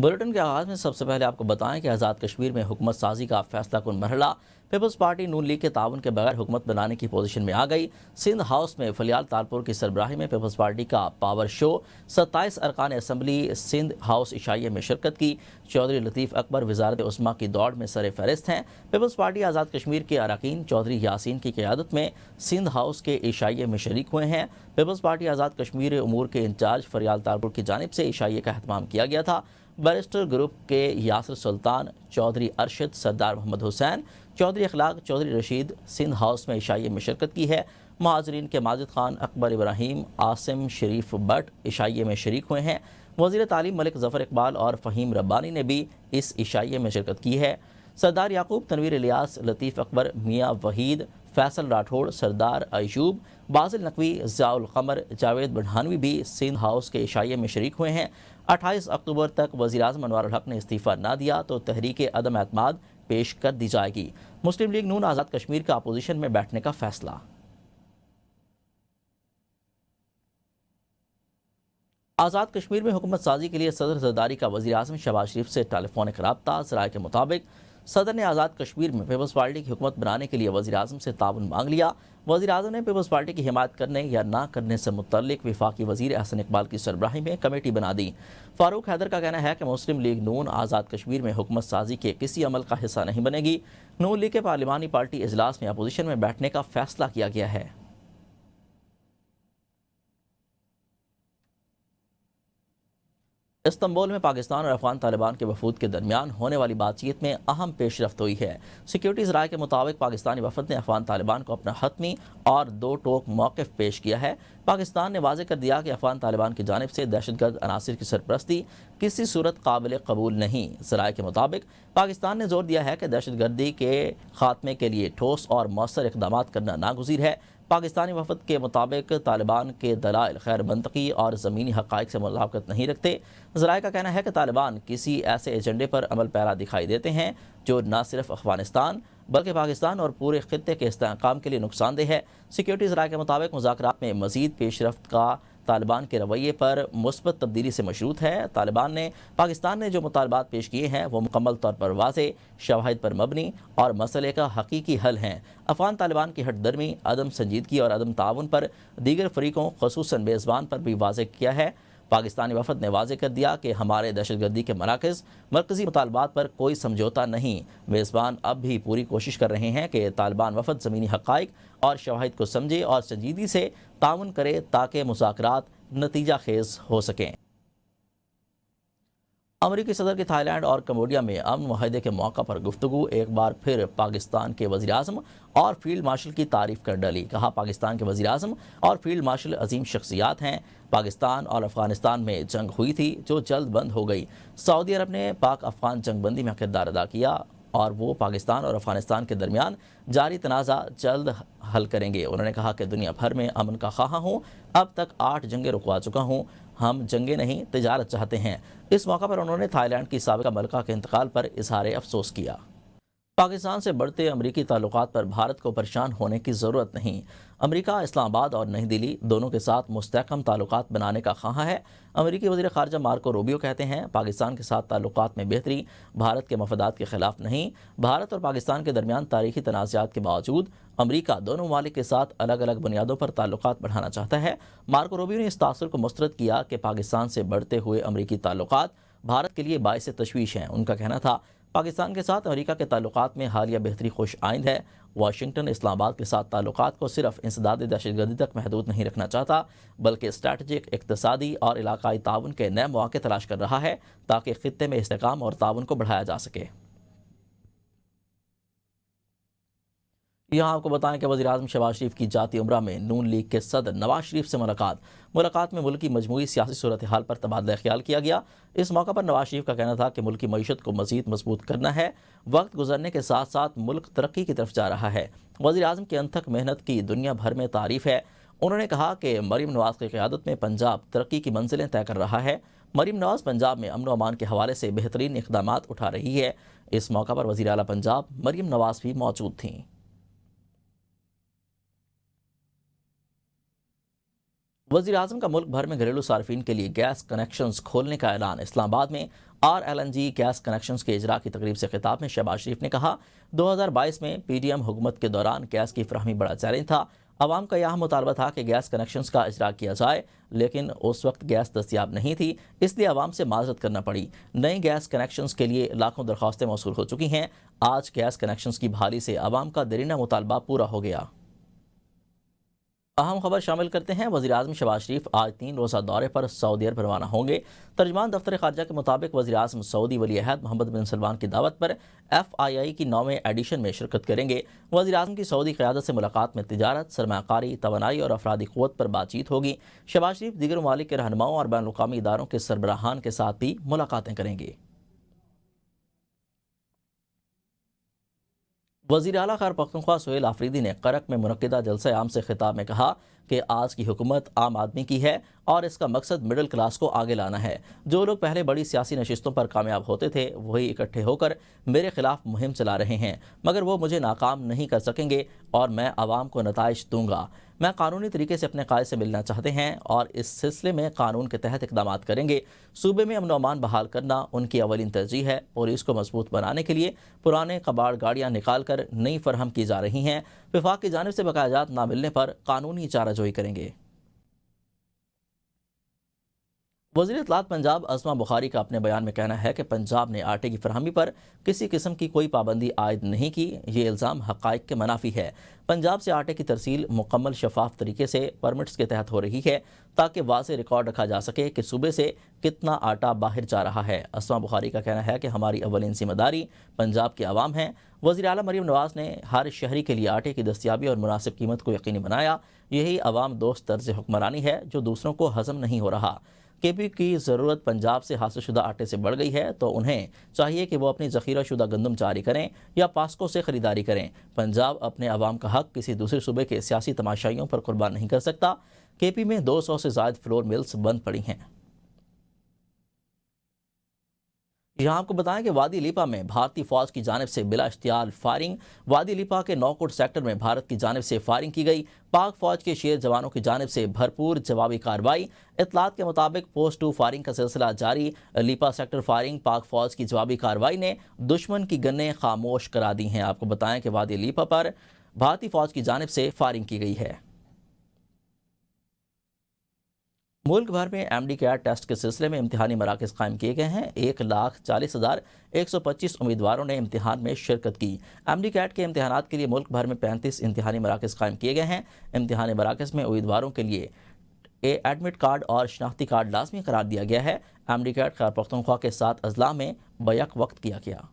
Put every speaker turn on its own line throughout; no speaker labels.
Bulletin के आगाज़ में सबसे पहले आपको बताएं कि आज़ाद कश्मीर में हुकूमत साजी का फैसला कुन मरहला। पीपल्स पार्टी नून लीग के ताउन के बगैर हुकूमत बनाने की पोजीशन में आ गई। सिंध हाउस में फलियाल तालपुर की सरबराही में पीपल्स पार्टी का पावर शो। 27 अरकान असम्बली सिंध हाउस इशाइये में शिरकत की। चौधरी लतीफ़ अकबर वजारत उस्मा की दौड़ में सर फहरिस्त हैं। पीपल्स पार्टी आज़ाद कश्मीर के अरकान चौधरी यासीन की क़यादत में सिंध हाउस के इशाइये में शरीक हुए हैं। पीपल्स पार्टी आज़ाद कश्मीर उमूर के इंचार्ज फरियाल तालपुर की जानिब से इशाइये का अहतमाम किया गया था। बैरिस्टर ग्रुप के यासर सुल्तान, चौधरी अरशद, सरदार मोहम्मद हुसैन, चौधरी अखलाक, चौधरी रशीद सिंध हाउस में इशाइये में शिरकत की है। महाजरीन के माजिद खान, अकबर इब्राहिम, आसिम शरीफ बट इशाइये में शरीक हुए हैं। वज़ीर तालीम मलिक ज़फ़र इकबाल और फ़हीम रब्बानी ने भी इस इशाइये में शिरकत की है। सरदार याकूब, तनवीर इलियास, लतीफ़ अकबर, मियाँ वहीद, फैसल राठौड़, सरदार अयूब, बासिल नकवी, ज़ियाउल क़मर, जावेद बढ़ानवी भी सिंध हाउस के इशाइये में शरीक हुए हैं। 28 अक्टूबर तक वज़ीर-ए-आज़म अनवारुल हक ने इस्तीफ़ा न दिया तो तहरीक अदम एतमाद पेश कर दी जाएगी। मुस्लिम लीग नून आज़ाद कश्मीर का अपोजिशन में बैठने का फैसला। आज़ाद कश्मीर में हुकूमत साजी के लिए सदर ज़रदारी का वज़ीर-ए-आज़म शहबाज शरीफ से टेलीफोनिक रब्ता। ज़राए के मुताबिक सदर ने आज़ाद कश्मीर में पीपल्स पार्टी की हुकूमत बनाने के लिए वज़ीर-ए-आज़म से ताउन मांग लिया। वज़ीर-ए-आज़म ने पीपल्स पार्टी की हिमायत करने या ना करने से मुतल्लिक वफाकी वज़ीर अहसन इकबाल की सरबराही में कमेटी बना दी। फारूक हैदर का कहना है कि मुस्लिम लीग नून आज़ाद कश्मीर में हुकूमत साजी के किसी अमल का हिस्सा नहीं बनेगी। नून लीग के पार्लिमानी पार्टी इजलास में अपोजिशन में बैठने का फैसला किया गया है। इस्तांबुल में पाकिस्तान और अफगान तालिबान के वफूद के दरमियान होने वाली बातचीत में अहम पेशरफ्त हुई है। सिक्योरिटीज़ राय के मुताबिक पाकिस्तानी वफद ने अफगान तालिबान को अपना हतमी और दो टोक मौक़िफ़ पेश किया है। पाकिस्तान ने वाज़ेह कर दिया कि अफगान तालिबान की जानिब से दहशतगर्द अनासिर की सरपरस्ती किसी सूरत काबिल कबूल नहीं। ज़राए के मुताबिक पाकिस्तान ने जोर दिया है कि दहशतगर्दी के खात्मे के लिए ठोस और मौसर इक़दाम करना नागुज़ीर है। पाकिस्तानी वफद के मुताबिक तालिबान के दलाइल खैर मंतकी और ज़मीनी हक़ाइक़ से मुताबिकत नहीं रखते। ज़राए का कहना है कि तालिबान किसी ऐसे एजेंडे पर अमल पैरा दिखाई देते हैं जो न सिर्फ अफ़गानिस्तान बल्कि पाकिस्तान और पूरे खित्ते के इस्तेहकाम के लिए नुकसानदेह है। सिक्योरिटीज़ राय के मुताबिक मुज़ाकरात में मज़ीद पेशरफ्त का तालिबान के रवैये पर मुस्बत तब्दीली से मशरूत है। पाकिस्तान ने जो मुतालबात पेश किए हैं वो मुकम्मल तौर पर वाज़ेह, शवाहिद पर मबनी और मसले का हकीकी हल हैं। अफ़गान तालिबान की हटदर्मी, अदम संजीदगी और अदम ताउन पर दीगर फ़रीक़ों ख़ुसूसन मेज़बान पर भी वाज़ेह किया है। पाकिस्तानी वफद ने वाज़ेह कर दिया कि हमारे दहशतगर्दी के मराकज़ मरकज़ी मुतालबात पर कोई समझौता नहीं। मेज़बान अब भी पूरी कोशिश कर रहे हैं कि तालिबान वफद ज़मीनी हक़ाइक़ और शवाहिद को समझे और संजीदगी से ताउन करे ताकि मुज़ाकरात नतीजा खेज़ हो सकें। अमरीकी सदर की थाईलैंड और कम्बोडिया में अमन मुआहदे के मौका पर गुफ्तगू। एक बार फिर पाकिस्तान के वज़ीर-ए-आज़म और फील्ड मार्शल की तारीफ़ कर डाली। कहा, पाकिस्तान के वज़ीर-ए-आज़म और फील्ड मार्शल अजीम शख्सियात हैं। पाकिस्तान और अफ़गानिस्तान में जंग हुई थी जो जल्द बंद हो गई। सऊदी अरब ने पाक अफ़गान जंग बंदी में किरदार अदा किया और वो पाकिस्तान और अफ़गानिस्तान के दरमियान जारी तनाज़ा जल्द हल करेंगे। उन्होंने कहा कि दुनिया भर में अमन का ख्वाह हूँ, अब तक 8 जंगें रुकवा चुका हूँ, हम जंगें नहीं तिजारत चाहते हैं। इस मौका पर उन्होंने थाईलैंड की साबिका मलका के इंतकाल पर इजहार अफसोस किया। पाकिस्तान से बढ़ते अमरीकी ताल्लुकात पर भारत को परेशान होने की ज़रूरत नहीं। अमरीका इस्लामाबाद और नई दिल्ली दोनों के साथ मुस्तहकम ताल्लुकात बनाने का ख्वाह है। अमरीकी वज़ीर ख़ारजा मार्को रूबियो कहते हैं, पाकिस्तान के साथ ताल्लुकात में बेहतरी भारत के मफादात के ख़िलाफ़ नहीं। भारत और पाकिस्तान के दरमियान तारीख़ी तनाज़ात के बावजूद अमरीका दोनों ममालिक के साथ अलग अलग बुनियादों पर ताल्लुकात बढ़ाना चाहता है। मार्को रूबियो ने इस तासुर को मुस्तरद किया कि पाकिस्तान से बढ़ते हुए अमरीकी ताल्लुकात भारत के लिए बाइस तशवीश हैं। उनका कहना था, पाकिस्तान के साथ अमेरिका के ताल्लुकात में हालिया बेहतरी खुश आइंद है। वाशिंगटन इस्लामाबाद के साथ ताल्लुकात को सिर्फ इंसदाद दहशतगर्दी तक महदूद नहीं रखना चाहता बल्कि स्ट्रैटेजिक, इक़्तिसादी और इलाकाई ताउन के नए मौके तलाश कर रहा है ताकि खित्ते में इस्तेहकाम और ताउन को बढ़ाया जा सके। यहाँ आपको बताएं कि वज़ीर-ए-आज़म शहबाज शरीफ की जाती उम्रा में नून लीग के सदर नवाज शरीफ से मुलाकात में मुल्क की मजमूई सियासी सूरत हाल पर तबादला ख्याल किया गया। इस मौका पर नवाज शरीफ का कहना था कि मुल्क की मईशत को मज़ीद मजबूत करना है। वक्त गुजरने के साथ साथ मुल्क तरक्की की तरफ जा रहा है। वज़ीर-ए-आज़म की अनथक मेहनत की दुनिया भर में तारीफ़ है। उन्होंने कहा कि मरीम नवाज़ की क़यादत में पंजाब तरक्की की मंजिलें तय कर रहा है। मरीम नवाज़ पंजाब में अमन व अमान के हवाले से बेहतरीन इक़दामात उठा रही है। इस मौका पर वज़ीर आला पंजाब मरीम नवाज़ भी मौजूद थीं। वज़ीर आज़म का मुल्क भर में घरेलू सार्फिन के लिए गैस कनेक्शंस खोलने का ऐलान। इस्लामाबाद में RLNG गैस कनेक्शंस के इजरा की तकरीब से खिताब में शहबाज शरीफ ने कहा, 2022 में PDM हुकूमत के दौरान गैस की फराहमी बड़ा चैलेंज था। आवाम का यह मुतालबा था कि गैस कनेक्शंस का इजरा किया जाए, लेकिन उस वक्त गैस दस्तियाब नहीं थी, इसलिए आवाम से माजरत करना पड़ी। नई गैस कनेक्शंस के लिए लाखों दरख्वास्तें मौसूल हो चुकी हैं। आज गैस कनेक्शंस की बहाली से आवाम का देरीना मुतालबा पूरा हो गया। अहम खबर शामिल करते हैं। वज़ीर आज़म शहबाज शरीफ आज 3 रोज़ा दौरे पर सऊदी अरब रवाना होंगे। तर्जमान दफ्तर ख़ारजा के मुताबिक वज़ीर आज़म सऊदी वली अहद मोहम्मद बिन सलमान की दावत पर FII की 9वें एडिशन में शिरकत करेंगे। वज़ीर आज़म की सऊदी क़यादत से मुलाकात में तिजारत, सरमायाकारी, तवानाई और अफरादी क़ुव्वत पर बातचीत होगी। शहबाज शरीफ दीगर ममालिक के रहनुमाओं और बैनुल अक़वामी इदारों के सरबराहान के साथ भी मुलाकातें करेंगे। वज़ीर आला खैबर पख्तूनख्वा सुहेल आफरीदी ने करक में मुनक्किदा जलसा आम से खिताब में कहा कि आज की हुकूमत आम आदमी की है और इसका मकसद मिडिल क्लास को आगे लाना है। जो लोग पहले बड़ी सियासी नशिस्तों पर कामयाब होते थे वही इकट्ठे होकर मेरे खिलाफ मुहिम चला रहे हैं, मगर वो मुझे नाकाम नहीं कर सकेंगे और मैं आवाम को नताइज दूंगा। मैं कानूनी तरीके से अपने कायद से मिलना चाहते हैं और इस सिलसिले में कानून के तहत इकदाम करेंगे। सूबे में अमन अमान बहाल करना उनकी अवलिन तरजीह है। पुलिस को मजबूत बनाने के लिए पुराने कबाड़ गाड़ियाँ निकाल कर नई फरहम की जा रही हैं। विफाक की जानिब से बकायाजात ना मिलने पर कानूनी चाराजोई करेंगे। वज़ीर इत्तलात पंजाब अज़मा बुखारी का अपने बयान में कहना है कि पंजाब ने आटे की फरहमी पर किसी किस्म की कोई पाबंदी आयद नहीं की। ये इल्ज़ाम हक़ाइक़ के मनाफी है। पंजाब से आटे की तरसील मुकम्मल शफाफ तरीके से परमिट्स के तहत हो रही है ताकि वाज़ेह रिकॉर्ड रखा जा सके कि सूबे से कितना आटा बाहर जा रहा है। अज़मा बुखारी का कहना है कि हमारी अव्वलीन ज़िम्मेदारी पंजाब के अवाम है। वज़ीर आला मरीम नवाज़ ने हर शहरी के लिए आटे की दस्तियाबी और मुनासिब कीमत को यकीनी बनाया। यही अवाम दोस्त तर्ज हुक्मरानी है जो दूसरों को हज़म नहीं हो रहा। KP की ज़रूरत पंजाब से हासिल शुदा आटे से बढ़ गई है तो उन्हें चाहिए कि वो अपनी ज़ख़ीरा शुदा गंदम जारी करें या पास्को से ख़रीदारी करें। पंजाब अपने अवाम का हक़ किसी दूसरे सूबे के सियासी तमाशाइयों पर कुर्बान नहीं कर सकता। KP में 200 से ज़ायद फ्लोर मिल्स बंद पड़ी हैं। यहाँ आपको बताएं कि वादी लिपा में भारतीय फौज की जानिब से बिला इश्तियाल फायरिंग। वादी लिपा के नौकोट सेक्टर में भारत की जानिब से फायरिंग की गई। पाक फौज के शेर जवानों की जानिब से भरपूर जवाबी कार्रवाई। इत्तलात के मुताबिक पोस्ट 2 फायरिंग का सिलसिला जारी। लिपा सेक्टर फायरिंग पाक फौज की जवाबी कार्रवाई ने दुश्मन की गन्नें खामोश करा दी हैं। आपको बताएं कि वादी लिपा पर भारतीय फौज की जानिब से फायरिंग की गई है। मुल्क भर में MD कैट टेस्ट के सिलसिले में इम्तिहानी मराकज़ कायम किए गए हैं। 1,40,125 उम्मीदवारों ने इम्तिहान में शिरकत की। MD कैट के इम्तिहानात के लिए मुल्क भर में 35 इम्तिहानी मराकज़ कायम किए गए हैं। इम्तिहानी मराकज़ में उम्मीदवारों के लिए एडमिट कार्ड और शनाख्ती कार्ड लाजमी करार दिया गया है। MD कैट खैबर पख्तूनख्वा के 7 अजला में बैक वक्त किया गया।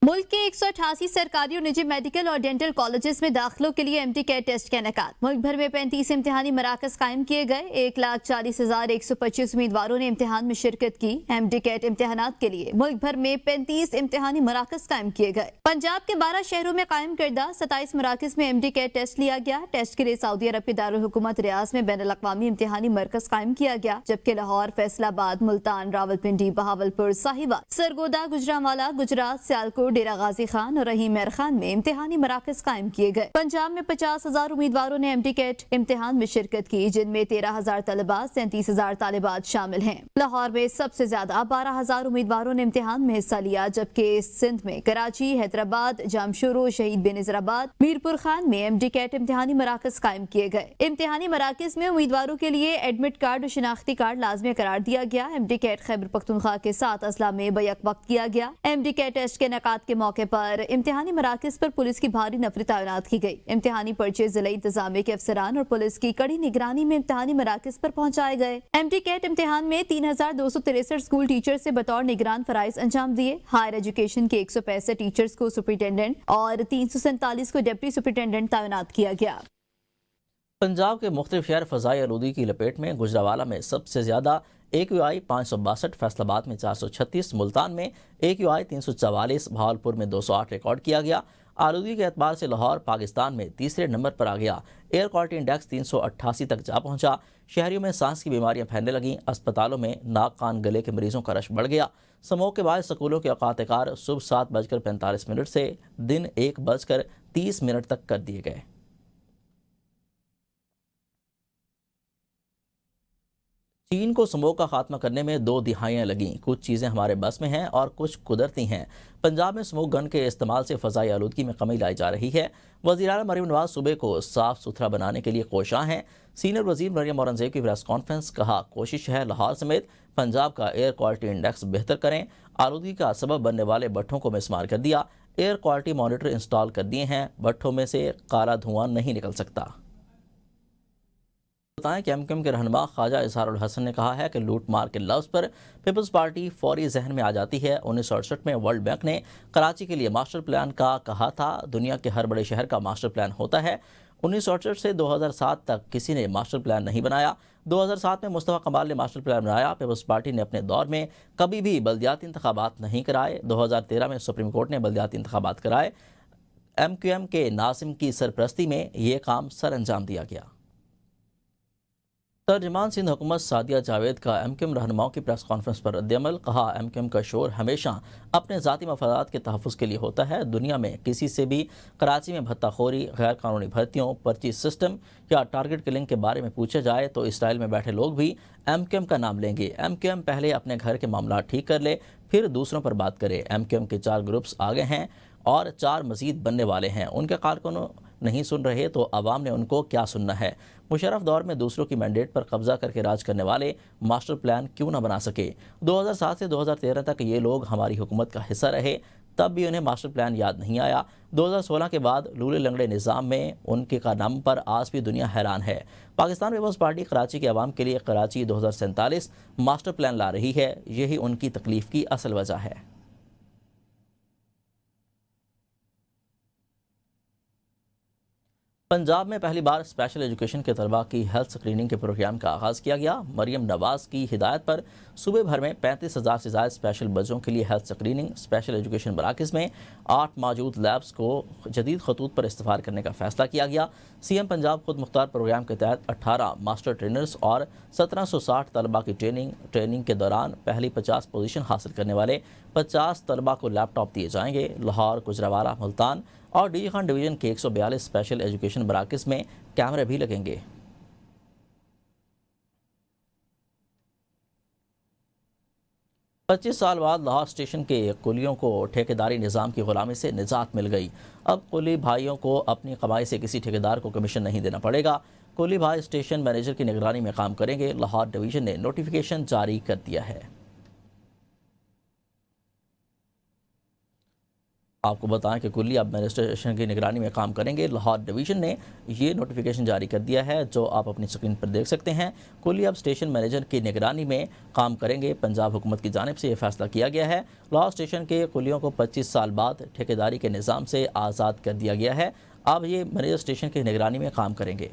मुल्क के 188 सरकारी और निजी मेडिकल और डेंटल कॉलेजेस में दाखिलों के लिए MD कैट टेस्ट का इनेकाद। मुल्क भर में 35 इम्तिहानी मराकज कायम किए गए। 1,40,125 उम्मीदवारों ने इम्तिहान में शिरकत की। MD कैट इम्तिहानात के लिए मुल्क भर में 35 इम्तिहानी मराकज कायम किए गए। पंजाब के 12 शहरों में कायम करदा 27 मराकज में MD कैट टेस्ट लिया गया। टेस्ट के लिए सऊदी अरब के दारुल हुकूमत रियाज में बैनुल अक़वामी इम्तिहानी मरकज कायम किया गया, जबकि लाहौर, फैसलाबाद, मुल्तान, रावलपिंडी, बहावलपुर, साहिवाल, सरगोदा, गुजरांवाला, गुजरात, सियालकोट, डेरा गाजी खान और रहीम मेर खान में इम्तिहानी मराकज कायम किए गए। पंजाब में 50,000 उम्मीदवारों ने MD कैट इम्तिहान में शिरकत की, जिनमें 13,000 तलबात, 37,000 तालिबात शामिल हैं। लाहौर में सबसे ज्यादा 12,000 उम्मीदवारों ने इम्तिहान में हिस्सा लिया, जबकि सिंध में कराची, हैदराबाद, जामशोरो, शहीद बेनज़ीराबाद, मीरपुर खान में MD कैट इम्तिहानी मराकज कायम किए गए। इम्तिहानी मराकज में उम्मीदवारों के लिए एडमिट कार्ड और शिनाख्ती कार्ड लाजमी करार दिया गया। MD कैट खैबर पख्तूनख्वा के 7 अजला में बैक वक्त किया गया। MD कैट टेस्ट के इनेकाद के मौके पर इम्तिहानी मराकज पर पुलिस की भारी नफरी तैनात की गई। इम्तिहानी पर्चे जिला इंतजामिया के अफसरान और पुलिस की कड़ी निगरानी में इम्तिहानी मराकज पर पहुंचाए गए। MD कैट इम्तिहान में 3,263 स्कूल टीचर से बतौर निगरान फराइज अंजाम दिए। हायर एजुकेशन के 165 टीचर्स को सुपरिटेंडेंट और 347 को डिप्टी सुपरिटेंडेंट तैनात किया गया।
पंजाब के मुख्तलिफ शहर फ़ज़ाई आलूदगी की लपेट में। गुजरावाला में सबसे ज़्यादा AQI 562, फैसलाबाद में 436, मुल्तान में AQI 344, भावलपुर में 208 रिकॉर्ड किया गया। आलूदगी के एतबार से लाहौर पाकिस्तान में तीसरे नंबर पर आ गया। एयर क्वालिटी इंडेक्स 388 तक जा पहुंचा। शहरियों में सांस की बीमारियां फैलने लगीं। अस्पतालों में नाक कान गले के मरीजों का रश बढ़ गया। समूह के बाद स्कूलों के औकात कार सुबह 7:45 से दिन 1:30 तक कर दिए गए। چین کو سموگ کا خاتمہ کرنے میں 2 دہائیاں لگیں، کچھ چیزیں ہمارے بس میں ہیں اور کچھ قدرتی ہیں۔ پنجاب میں سموگ گن کے استعمال سے فضائی آلودگی میں کمی لائی جا رہی ہے۔ وزیر اعلیٰ مریم نواز صوبے کو صاف ستھرا بنانے کے لیے کوشاں ہیں۔ سینئر وزیر مریم اورنگزیب کی پریس کانفرنس، کہا کوشش ہے لاہور سمیت پنجاب کا ایئر کوالٹی انڈیکس بہتر کریں۔ آلودگی کا سبب بننے والے بھٹوں کو مسمار کر دیا، ایئر کوالٹی مانیٹر انسٹال کر دیے ہیں، بھٹوں میں سے کالا دھواں نہیں نکل سکتا۔ بتائیں کہ ایم کیو ایم کے رہنما خواجہ اظہار الحسن نے کہا ہے کہ لوٹ مار کے لفظ پر پیپلز پارٹی فوری ذہن میں آ جاتی ہے۔ 1968 میں ورلڈ بینک نے کراچی کے لیے ماسٹر پلان کا کہا تھا، دنیا کے ہر بڑے شہر کا ماسٹر پلان ہوتا ہے۔ 1968 سے 2007 تک کسی نے ماسٹر پلان نہیں بنایا۔ 2007 میں مصطفیٰ کمال نے ماسٹر پلان بنایا۔ پیپلز پارٹی نے اپنے دور میں کبھی بھی بلدیاتی انتخابات نہیں کرائے۔ 2013 میں سپریم کورٹ نے بلدیاتی انتخابات کرائے۔ ایم کیو ایم کے ناظم کی سرپرستی میں یہ کام سر انجام دیا گیا۔ ترجمان سندھ حکومت سعدیہ جاوید کا ایم کیو ایم رہنماؤں کی پریس کانفرنس پر رد عمل، کہا ایم کیو ایم کا شور ہمیشہ اپنے ذاتی مفادات کے تحفظ کے لیے ہوتا ہے۔ دنیا میں کسی سے بھی کراچی میں بھتہ خوری، غیر قانونی بھرتیوں، پرچی سسٹم یا ٹارگٹ کلنگ کے بارے میں پوچھا جائے تو اسرائیل میں بیٹھے لوگ بھی ایم کیو ایم کا نام لیں گے۔ ایم کیو ایم پہلے اپنے گھر کے معاملات ٹھیک کر لے، پھر دوسروں پر بات کرے۔ ایم کیو ایم کے 4 گروپس آگے ہیں اور 4 مزید بننے والے ہیں۔ ان کے کارکنوں نہیں سن رہے تو عوام نے ان کو کیا سننا ہے؟ مشرف دور میں دوسروں کی مینڈیٹ پر قبضہ کر کے راج کرنے والے ماسٹر پلان کیوں نہ بنا سکے؟ 2007 سے 2013 تک یہ لوگ ہماری حکومت کا حصہ رہے، تب بھی انہیں ماسٹر پلان یاد نہیں آیا۔ 2016 کے بعد لولے لنگڑے نظام میں ان کے کارناموں پر آج بھی دنیا حیران ہے۔ پاکستان پیپلز پارٹی کراچی کے عوام کے لیے کراچی 2047 ماسٹر پلان لا رہی ہے، یہی ان کی تکلیف کی اصل وجہ ہے۔ پنجاب میں پہلی بار اسپیشل ایجوکیشن کے طلباء کی ہیلتھ اسکریننگ کے پروگرام کا آغاز کیا گیا۔ مریم نواز کی ہدایت پر صوبے بھر میں 35,000 سے زائد اسپیشل بچوں کے لیے ہیلتھ اسکریننگ، اسپیشل ایجوکیشن مراکز میں 8 موجود لیبس کو جدید خطوط پر استفاد کرنے کا فیصلہ کیا گیا۔ سی ایم پنجاب خود مختار پروگرام کے تحت 18 ماسٹر ٹرینرز اور 1760 طلباء کی ٹریننگ کے دوران پہلی 50 پوزیشن حاصل کرنے والے 50 طلباء کو لیپ ٹاپ دیے جائیں گے۔ لاہور، گجرانوالہ، ملتان اور ڈی جی خان ڈویژن کے 142 اسپیشل ایجوکیشن مراکز میں کیمرے بھی لگیں گے۔ 25 سال بعد لاہور اسٹیشن کے قلیوں کو ٹھیکیداری نظام کی غلامی سے نجات مل گئی۔ اب قلی بھائیوں کو اپنی کمائی سے کسی ٹھیکیدار کو کمیشن نہیں دینا پڑے گا۔ قلی بھائی اسٹیشن مینیجر کی نگرانی میں کام کریں گے۔ لاہور ڈویژن نے نوٹیفیکیشن جاری کر دیا ہے۔ آپ کو بتائیں کہ کلی اب ایڈمنسٹریشن کی نگرانی میں کام کریں گے۔ لاہور ڈویژن نے یہ نوٹیفیکیشن جاری کر دیا ہے، جو آپ اپنی سکرین پر دیکھ سکتے ہیں۔ کلی اب اسٹیشن مینیجر کی نگرانی میں کام کریں گے۔ پنجاب حکومت کی جانب سے یہ فیصلہ کیا گیا ہے۔ لاہور اسٹیشن کے کلیوں کو 25 سال بعد ٹھیکیداری کے نظام سے آزاد کر دیا گیا ہے۔ اب یہ مینیجر اسٹیشن کی نگرانی میں کام کریں گے۔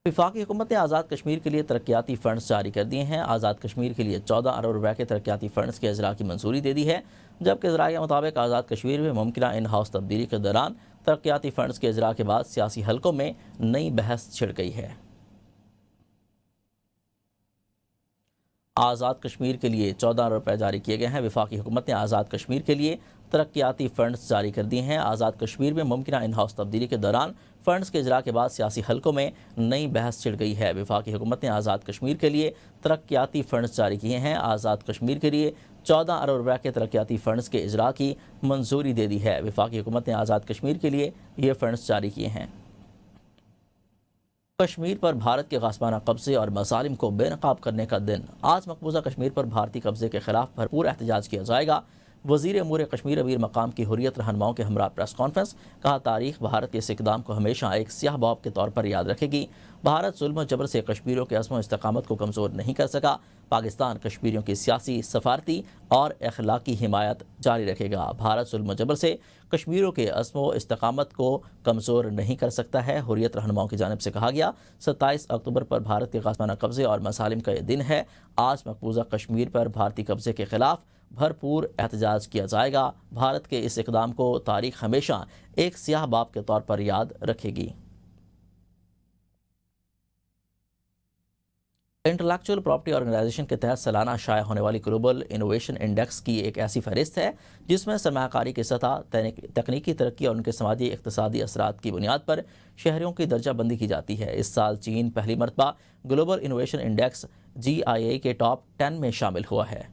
وفاقی حکومت نے آزاد کشمیر کے لیے ترقیاتی فنڈز جاری کر دیے ہیں۔ آزاد کشمیر کے لیے 14 ارب روپے کے ترقیاتی فنڈز کے اجرا کی منظوری دے دی ہے، جبکہ ذرائع کے مطابق آزاد کشمیر میں ممکنہ ان ہاؤس تبدیلی کے دوران ترقیاتی فنڈز کے اجرا کے بعد سیاسی حلقوں میں نئی بحث چھڑ گئی ہے۔ آزاد کشمیر کے لیے 14 ارب روپے جاری کیے گئے ہیں۔ وفاقی حکومت نے آزاد کشمیر کے لیے ترقیاتی فنڈز جاری کر دیے ہیں۔ آزاد کشمیر میں ممکنہ ان ہاؤس تبدیلی کے دوران فنڈز کے اجرا کے بعد سیاسی حلقوں میں نئی بحث چھڑ گئی ہے۔ وفاقی حکومت نے آزاد کشمیر کے لیے ترقیاتی فنڈز جاری کیے ہیں۔ آزاد کشمیر کے لیے 14 ارب روپے کے ترقیاتی فنڈز کے اجرا کی منظوری دے دی ہے۔ وفاقی حکومت نے آزاد کشمیر کے لیے یہ فنڈز جاری کیے ہیں۔ کشمیر پر بھارت کے غاصبانہ قبضے اور مظالم کو بے نقاب کرنے کا دن۔ آج مقبوضہ کشمیر پر بھارتی قبضے کے خلاف بھرپور احتجاج کیا جائے گا۔ وزیر امور کشمیر امیر مقام کی حریت رہنماؤں کے ہمراہ پریس کانفرنس، کہا تاریخ بھارت کے اس اقدام کو ہمیشہ ایک سیاہ باب کے طور پر یاد رکھے گی۔ بھارت ظلم و جبر سے کشمیریوں کے عزم و استقامت کو کمزور نہیں کر سکا۔ پاکستان کشمیریوں کی سیاسی، سفارتی اور اخلاقی حمایت جاری رکھے گا۔ بھارت ظلم و جبر سے کشمیریوں کے عزم و استقامت کو کمزور نہیں کر سکتا ہے، حریت رہنماؤں کی جانب سے کہا گیا۔ 27 اکتوبر پر بھارت کے غاصبانہ قبضے اور مظالم کا یہ دن ہے۔ آج مقبوضہ کشمیر پر بھارتی قبضے کے خلاف بھرپور احتجاج کیا جائے گا۔ بھارت کے اس اقدام کو تاریخ ہمیشہ ایک سیاہ باب کے طور پر یاد رکھے گی۔ इंटेलेक्चुअल प्रॉपर्टी ऑर्गेनाइजेशन के तहत सालाना शाया होने वाली ग्लोबल इनोवेशन इंडेक्स की एक ऐसी फहरिस्त है जिसमें सरमायाकारी की सतह, तकनीकी तरक्की और उनके समाजी इक्तसादी असरात की बुनियाद पर शहरों की दर्जाबंदी की जाती है। इस साल चीन पहली मरतबा ग्लोबल इनोवेशन इंडेक्स GIA के टॉप 10 में शामिल हुआ है।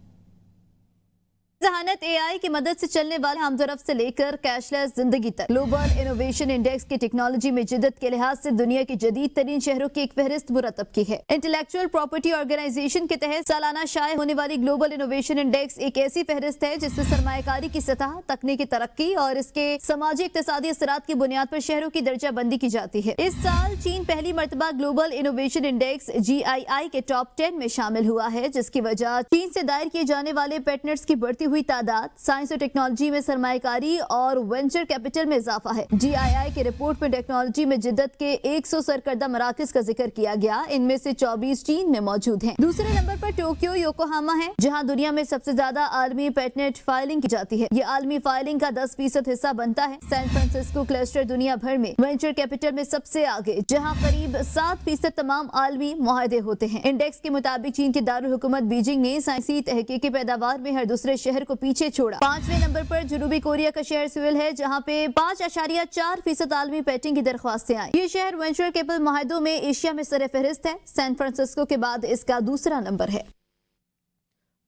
जहानत AI की मदद से चलने वाले हमदरफ से लेकर कैशलेस जिंदगी तक ग्लोबल इनोवेशन इंडेक्स की टेक्नोलॉजी में जिद्दत के लिहाज से दुनिया के जदीद तरीन शहरों की एक फहरिस्त मुरतब की है। इंटेलेक्चुअल प्रॉपर्टी ऑर्गेनाइजेशन के तहत सालाना शाया होने वाली ग्लोबल इनोवेशन इंडेक्स एक ऐसी फहरिस्त है जिसमें सरमायाकारी की सतह, तकनीकी तरक्की और इसके समाजी इक्तसादी असरात की बुनियाद पर शहरों की दर्जाबंदी की जाती है। इस साल चीन पहली मरतबा ग्लोबल इनोवेशन इंडेक्स GII के टॉप 10 में शामिल हुआ है, जिसकी वजह चीन से दायर किए जाने वाले पेटेंट्स की बढ़ती हुई तादाद, साइंस और टेक्नोलॉजी में सरमायाकारी और वेंचर कैपिटल में इजाफा है। GII की रिपोर्ट में टेक्नोलॉजी में जिद्दत के 100 सरकर्दा मराकज का जिक्र किया गया। इनमें से 24 चीन में मौजूद हैं। दूसरे नंबर पर टोक्यो योकोहामा है, जहां दुनिया में सबसे ज्यादा आलमी पेटेंट फाइलिंग की जाती है। ये आलमी फाइलिंग का 10% हिस्सा बनता है। सैन फ्रांसिस्को क्लस्टर दुनिया भर में वेंचर कैपिटल में सबसे आगे, जहाँ करीब 7% तमाम आलमी मुआहदे होते हैं। इंडेक्स के मुताबिक चीन के दारुल हुकूमत बीजिंग ने साइंसी तहकीकी पैदावार में हर दूसरे शहर को पीछे छोड़ा। 5वें नंबर पर जनूबी कोरिया का शहर सिविल है, जहां पे 5.4% आलमी पेटेंट की दरख्वास्तें आई। ये शहर वेंचर कैपिटल मुआहदों में एशिया में सर फहरिस्त है। सैन फ्रांसिस्को के बाद इसका दूसरा नंबर है।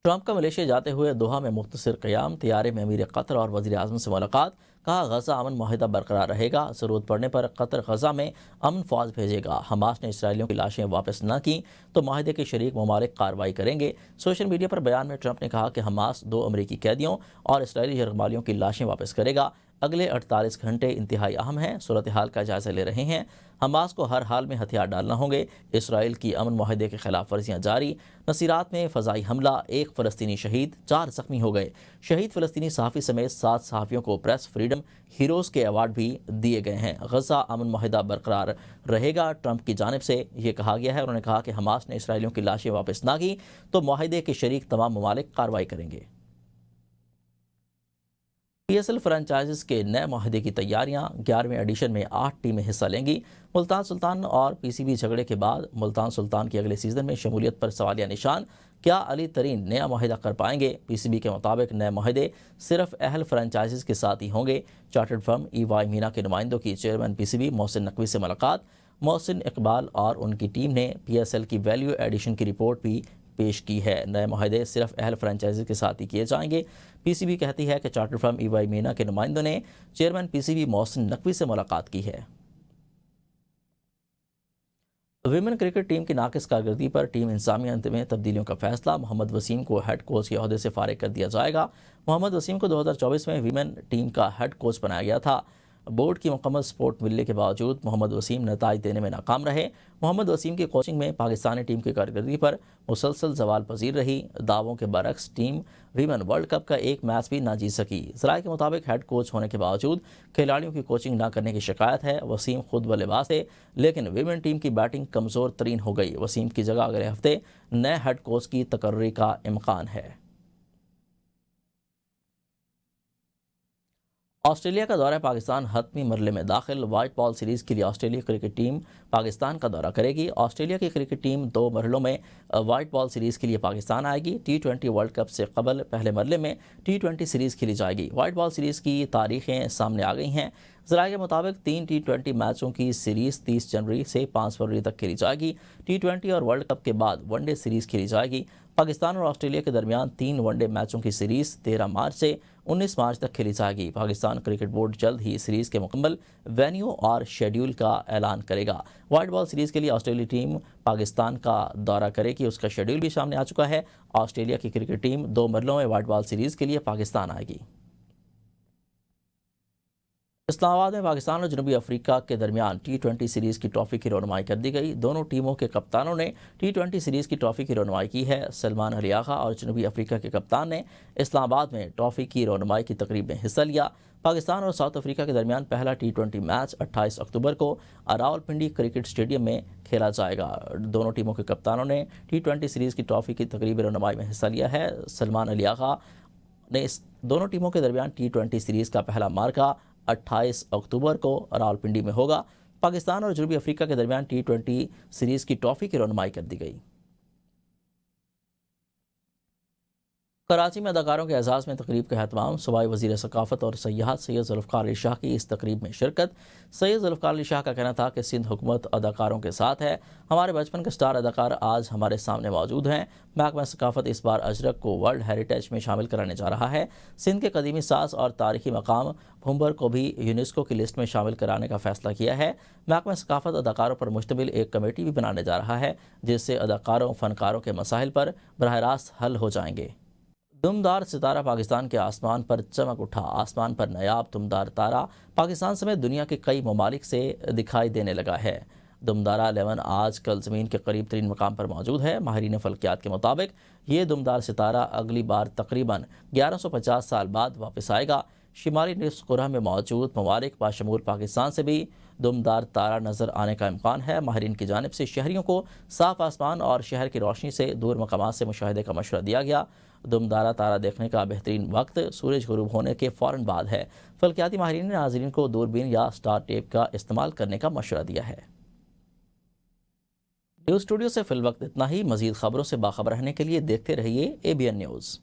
ट्रंप का मलेशिया जाते हुए दोहा में मुख्तसर क़याम, तैयारे में अमीर कतर और वज़ीर आज़म से मुलाकात। कहा गजा अमन माहिदा बरकरार रहेगा, ज़रूरत पड़ने पर कतर गजा में अमन फौज भेजेगा। हमास ने इसराइलियों की लाशें वापस न की तो माहिदे के शरीक ममालिक कार्रवाई करेंगे। सोशल मीडिया पर बयान में ट्रंप ने कहा कि हमास 2 अमरीकी कैदियों और इसराइली यरगमालियों की लाशें वापस करेगा। अगले 48 घंटे इंतहाई अहम हैं, सूरत हाल का जायजा ले रहे हैं। हमास को हर हाल में हथियार डालना होंगे। इसराइल की अमन माहिदे के खिलाफ वर्जियाँ जारी। नसीरात में फ़ज़ाई हमला, 1 फ़लस्तीनी शहीद, 4 ज़ख्मी हो गए। शहीद फ़लस्तीनी सहाफ़ी समेत 7 सहाफ़ियों को प्रेस फ्रीडम हीरोज़ के अवार्ड भी दिए गए हैं। गजा अमन माहिदा बरकरार रहेगा, ट्रंप की जानिब से ये कहा गया है। उन्होंने कहा कि हमास ने इसराइलियों की लाशें वापस ना की तो माहिदे के शरीक तमाम ममालिक कार्रवाई करेंगे। PSL फ्रेंचाइज़ के नए माहिदे की तैयारियां, 11वें एडिशन में 8 टीमें हिस्सा लेंगी। मुल्तान सुल्तान और PCB झगड़े के बाद मुल्तान सुल्तान की अगले सीज़न में शमूलियत पर सवालिया निशान। क्या अली तरीन नया माहिदा कर पाएंगे? PCB के मुताबिक नए माहिदे सिर्फ अहल फ्रेंचाइज़ के साथ ही होंगे। चार्टर्ड फर्म EY मीना के नुमाइंदों की चेयरमैन PCB मोहसिन नकवी से मुलाकात। मोहसिन इकबाल और उनकी टीम ने PSL की वैल्यू एडिशन की रिपोर्ट भी पेश की है। नए माहिदे सिर्फ अहल फ्रेंचाइजी के साथ ही किए जाएंगे। PCB कहती है कि चार्टर फर्म EY मीना के नुमाइंदों ने चेयरमैन PCB मोहसिन नकवी से मुलाकात की है। विमेन क्रिकेट टीम की नाकिस कारकर्दगी पर टीम इंतजामिया में तब्दीलियों का फैसला। मोहम्मद वसीम को हेड कोच के अहदे से फारिग कर दिया जाएगा। मोहम्मद वसीम को 2024 में विमेन टीम का हेड कोच बनाया गया था। बोर्ड की मुकम्मल सपोर्ट मिलने के बावजूद मोहम्मद वसीम नताइज देने में नाकाम रहे। मोहम्मद वसीम की कोचिंग में पाकिस्तानी टीम की कारकर्दगी पर मुसलसल सवाल पजीर रही। दावों के बरक्स टीम वीमेन वर्ल्ड कप का एक मैच भी ना जीत सकी। ज़राए के मुताबिक हेड कोच होने के बावजूद खिलाड़ियों की कोचिंग ना करने की शिकायत है। वसीम खुद बल्लेबाज थे, लेकिन वीमेन टीम की बैटिंग कमज़ोर तरीन हो गई। वसीम की जगह अगले हफ्ते नए हेड कोच की तकर्री का इम्कान है। ऑस्ट्रेलिया का दौरा पाकिस्तान हतमी मरले में दाखिल। वाइट बॉल सीरीज़ के लिए ऑस्ट्रेलिया क्रिकेट टीम पाकिस्तान का दौरा करेगी। ऑस्ट्रेलिया की क्रिकेट टीम 2 मरलों में वाइट बॉल सीरीज़ के लिए पाकिस्तान आएगी। T20 वर्ल्ड कप से कबल पहले मरले में T20 सीरीज़ खेली जाएगी। वाइट बॉल सीरीज़ की तारीखें सामने आ गई हैं। ज़राए के मुताबिक 3 T20 मैचों की सीरीज़ 30 जनवरी से 5 फरवरी तक खेली जाएगी। T20 और वर्ल्ड कप के बाद वनडे सीरीज़ खेली जाएगी। पाकिस्तान और ऑस्ट्रेलिया के दरमियान 3 वनडे मैचों की सीरीज़ 13 मार्च से 19 मार्च तक खेली जाएगी। पाकिस्तान क्रिकेट बोर्ड जल्द ही सीरीज़ के मुकम्मल वेन्यू और शेड्यूल का ऐलान करेगा। वाइट बॉल सीरीज़ के लिए ऑस्ट्रेलिया टीम पाकिस्तान का दौरा करेगी, उसका शेड्यूल भी सामने आ चुका है। ऑस्ट्रेलिया की क्रिकेट टीम 2 मरलों में वाइट बॉल सीरीज़ के लिए पाकिस्तान आएगी। इस्लामाबाद में पाकिस्तान और जनूबी अफ्रीका के दरमियान T20 सीरीज़ की ट्रॉफ़ी की रौनमाई कर दी गई। दोनों टीमों के कप्तानों ने T20 सीरीज़ की ट्रॉफ़ी की रौनमाई की है। सलमान अली आगा और जनूबी अफ्रीका के कप्तान ने इस्लामाबाद में ट्रॉफ़ी की रौनमाई की तकरीब में हिस्सा लिया। पाकिस्तान और साउथ अफ्रीका के दरमियान पहला T20 मैच 28 अक्टूबर को रावलपिंडी क्रिकेट स्टेडियम में खेला जाएगा। दोनों टीमों के कप्तानों ने T20 सीरीज़ की ट्रॉफ़ी की तकरीब रौनमाई में हिस्सा लिया है। सलमान अली आगा ने इस दोनों टीमों के दरमियान T20 सीरीज़ का पहला मार्का 28 अक्टूबर को रावलपिंडी में होगा। पाकिस्तान और जनूबी अफ्रीका के दरमियान T20 सीरीज़ की ट्रॉफ़ी की रौनमाई कर दी गई। کراچی میں اداکاروں کے اعزاز میں تقریب کا اہتمام۔ صوبائی وزیر ثقافت اور سیاحت سید ذوالفقار علی شاہ کی اس تقریب میں شرکت۔ سید ذوالفقار علی شاہ کا کہنا تھا کہ سندھ حکومت اداکاروں کے ساتھ ہے، ہمارے بچپن کے سٹار اداکار آج ہمارے سامنے موجود ہیں۔ محکمہ ثقافت اس بار اجرک کو ورلڈ ہیریٹیج میں شامل کرانے جا رہا ہے۔ سندھ کے قدیمی ساز اور تاریخی مقام بھنبر کو بھی یونیسکو کی لسٹ میں شامل کرانے کا فیصلہ کیا ہے۔ محکمہ ثقافت اداکاروں پر مشتمل ایک کمیٹی بھی بنانے جا رہا ہے، جس سے اداکاروں فنکاروں کے مسائل پر براہ راست حل ہو جائیں گے۔ دمدار ستارہ پاکستان کے آسمان پر چمک اٹھا۔ آسمان پر نایاب دمدار تارہ پاکستان سمیت دنیا کے کئی ممالک سے دکھائی دینے لگا ہے۔ دمدارہ 11 آج کل زمین کے قریب ترین مقام پر موجود ہے۔ ماہرین فلکیات کے مطابق یہ دمدار ستارہ اگلی بار تقریباً 1150 سال بعد واپس آئے گا۔ شمالی نصف کرہ میں موجود ممالک بشمول پاکستان سے بھی دمدار تارہ نظر آنے کا امکان ہے۔ ماہرین کی جانب سے شہریوں کو صاف آسمان اور شہر کی روشنی سے دور مقامات سے مشاہدے کا مشورہ دیا گیا۔ دمدارہ تارہ دیکھنے کا بہترین وقت سورج غروب ہونے کے فوراً بعد ہے۔ فلکیاتی ماہرین نے ناظرین کو دوربین یا سٹار ٹیپ کا استعمال کرنے کا مشورہ دیا ہے۔ نیوز اسٹوڈیو سے فی الوقت اتنا ہی۔ مزید خبروں سے باخبر رہنے کے لیے دیکھتے رہیے ABN نیوز۔